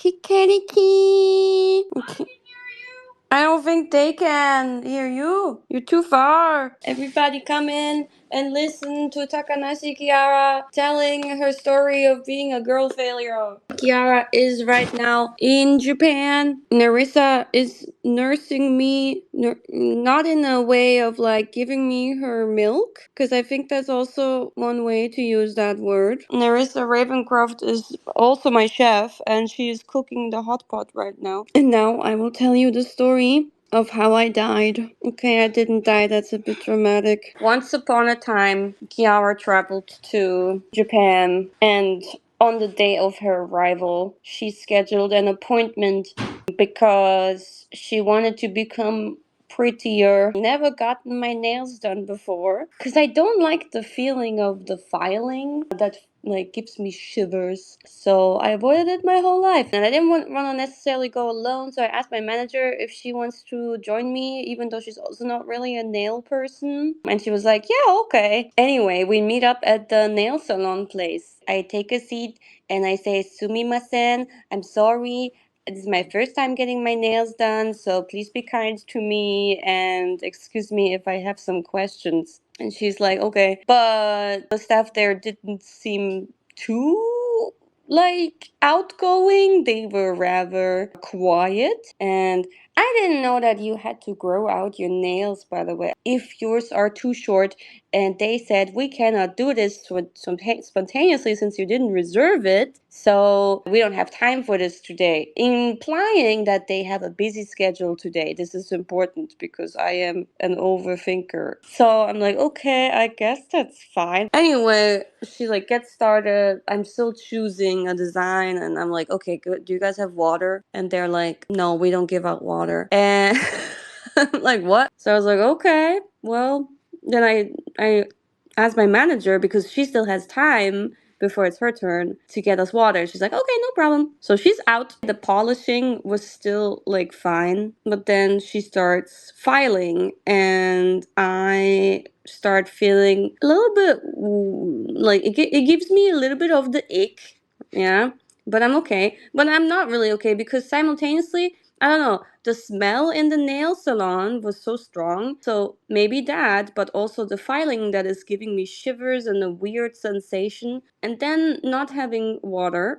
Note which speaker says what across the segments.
Speaker 1: Kikeriki. I don't think they can hear you. You're too far. Everybody come in and listen to Takanashi Kiara telling her story of being a girl failure. Kiara is right now in Japan. Nerissa is nursing me, not in a way of like giving me her milk, because I think that's also one way to use that word. Nerissa Ravencroft is also my chef, and she is cooking the hot pot right now. And now I will tell you the story of how I died. Okay, I didn't die, that's a bit dramatic. Once upon a time, Kiara traveled to Japan, and on the day of her arrival, she scheduled an appointment because she wanted to become prettier. Never gotten my nails done before because I don't like the feeling of the filing that like gives me shivers, so I avoided it my whole life, and I didn't want to necessarily go alone, so I asked my manager if she wants to join me, even though she's also not really a nail person, and she was like, yeah, okay. Anyway, we meet up at the nail salon place. I take a seat and I say, sumimasen, I'm sorry, this is my first time getting my nails done, so please be kind to me and excuse me if I have some questions. And she's like, okay. But the staff there didn't seem too, like, outgoing. They were rather quiet. And I didn't know that you had to grow out your nails, by the way, if yours are too short. And they said, we cannot do this spontaneously since you didn't reserve it. So we don't have time for this today. Implying that they have a busy schedule today. This is important because I am an overthinker. So I'm like, okay, I guess that's fine. Anyway, she like gets started. I'm still choosing a design and I'm like, okay, good. Do you guys have water? And they're like, no, we don't give out water. And I'm like, what? So I was like, okay, well, then I asked my manager because she still has time before it's her turn to get us water. She's like, okay, no problem. So she's out. The polishing was still like fine, but then she starts filing and I start feeling a little bit like it gives me a little bit of the ick. Yeah, but I'm okay. But I'm not really okay because simultaneously, I don't know, the smell in the nail salon was so strong. So maybe that, but also the filing that is giving me shivers and a weird sensation. And then not having water.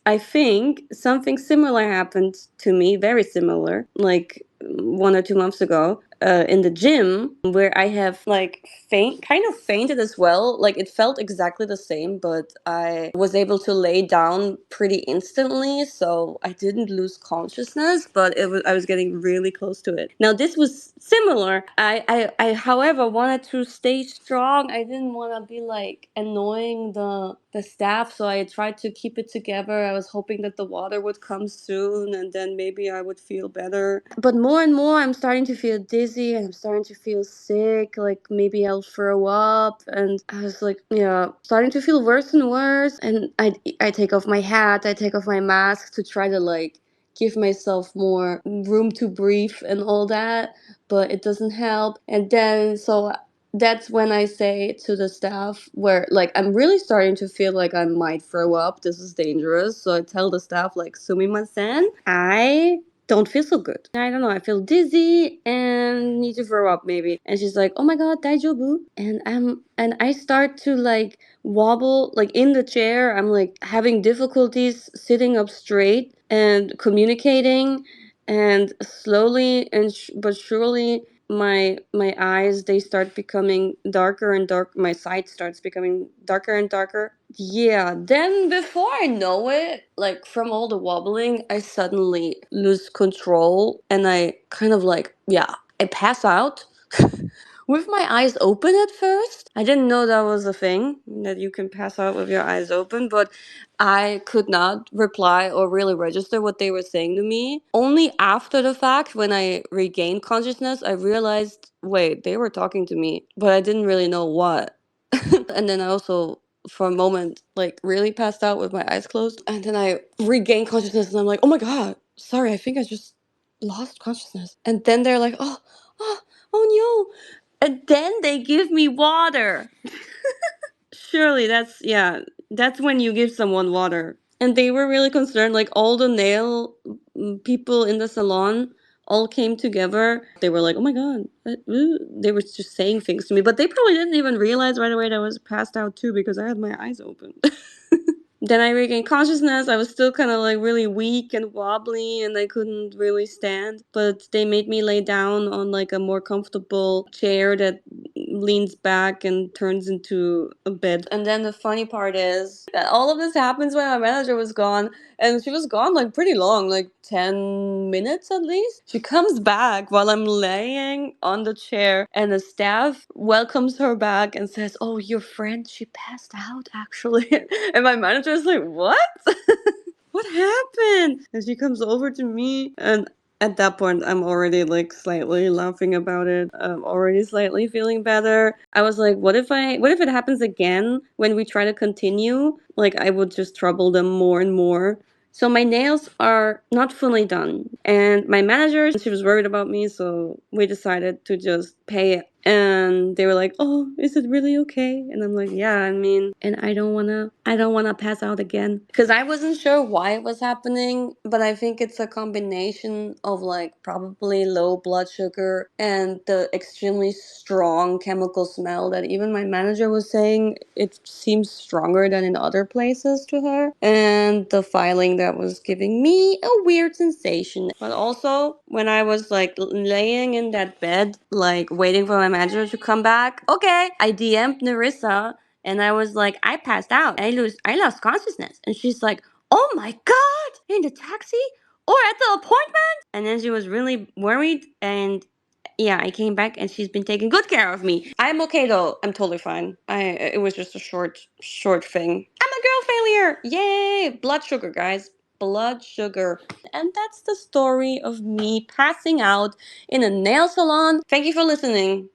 Speaker 1: I think something similar happened to me, very similar, like 1 or 2 months ago. In the gym where I have like kind of fainted as well. Like it felt exactly the same, but I was able to lay down pretty instantly, so I didn't lose consciousness, but I was getting really close to it. Now this was similar. I however wanted to stay strong. I didn't want to be like annoying the staff, so I tried to keep it together. I was hoping that the water would come soon and then maybe I would feel better. But more and more I'm starting to feel dizzy and I'm starting to feel sick, like maybe I'll throw up, and I was like, yeah, starting to feel worse and worse. And I take off my hat, I take off my mask to try to like give myself more room to breathe and all that, but it doesn't help. And then so that's when I say to the staff, where like I'm really starting to feel like I might throw up. This is dangerous. So I tell the staff like, sumimasen, I don't feel so good. I don't know, I feel dizzy and need to throw up maybe. And she's like, oh my god, daijobu? And I start to like wobble like in the chair. I'm like having difficulties sitting up straight and communicating, and slowly and but surely my eyes, they start becoming darker and dark. My sight starts becoming darker and darker. Yeah, then before I know it, like from all the wobbling, I suddenly lose control and I kind of like, yeah, I pass out. With my eyes open at first. I didn't know that was a thing, that you can pass out with your eyes open, but I could not reply or really register what they were saying to me. Only after the fact, when I regained consciousness, I realized, wait, they were talking to me, but I didn't really know what. And then I also, for a moment, like really passed out with my eyes closed. And then I regained consciousness and I'm like, oh my god, sorry, I think I just lost consciousness. And then they're like, oh no. And then they give me water. Surely that's when you give someone water. And they were really concerned. Like all the nail people in the salon all came together. They were like, "Oh my god!" They were just saying things to me, but they probably didn't even realize right away that I was passed out too because I had my eyes open. Then I regained consciousness. I was still kind of like really weak and wobbly and I couldn't really stand. But they made me lay down on like a more comfortable chair that leans back and turns into a bed. And then the funny part is that all of this happens when my manager was gone. And she was gone like pretty long, like 10 minutes at least. She comes back while I'm laying on the chair, and the staff welcomes her back and says, "Oh, your friend, she passed out actually." And my manager is like, "What? What happened?" And she comes over to me, and at that point, I'm already like slightly laughing about it. I'm already slightly feeling better. I was like, what if it happens again when we try to continue? Like, I would just trouble them more and more. So my nails are not fully done. And my manager, she was worried about me, so we decided to just pay it. And they were like, "Oh, is it really okay?" And I'm like, "Yeah, I mean, and I don't wanna pass out again." Because I wasn't sure why it was happening, but I think it's a combination of like probably low blood sugar and the extremely strong chemical smell that even my manager was saying it seems stronger than in other places to her. And the filing that was giving me a weird sensation. But also, when I was like laying in that bed, like waiting for my manager to come back, okay, I DM'd Nerissa and I was like, "I passed out. I lost consciousness." And she's like, "Oh my god, in the taxi or at the appointment?" And then she was really worried, and yeah, I came back and she's been taking good care of me. I'm okay though. I'm totally fine. It was just a short thing. I'm a girl failure. Yay! Blood sugar, guys. Blood sugar. And that's the story of me passing out in a nail salon. Thank you for listening.